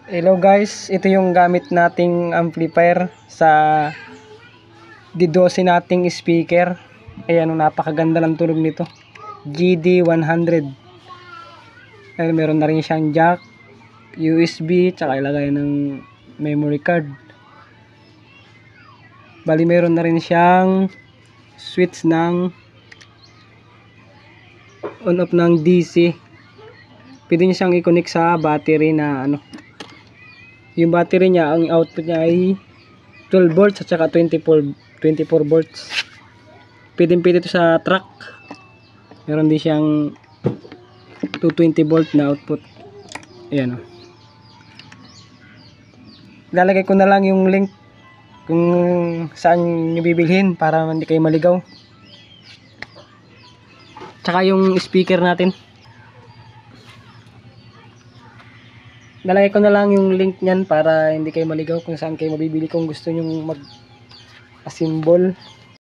Hello guys, ito yung gamit nating amplifier sa D12 nating speaker. Ayan, napakaganda ng tunog nito. GD100. Ayan, meron na rin siyang jack, USB, tsaka ilagay ng memory card. Bali, meron na rin siyang switch ng on-off ng DC. Pwede nyo siyang i-connect sa battery na yung battery niya, ang output niya ay 12 volts at saka 24 volts. Pwede ito sa truck. Meron din siyang 220 volt na output. Ayan o. Lalagay ko na lang yung link kung saan nyo bibilhin para hindi kayo maligaw. Tsaka yung speaker natin. Nalagay ko na lang yung link niyan para hindi kayo maligaw kung saan kayo mabibili kung gusto nyo mag-assemble.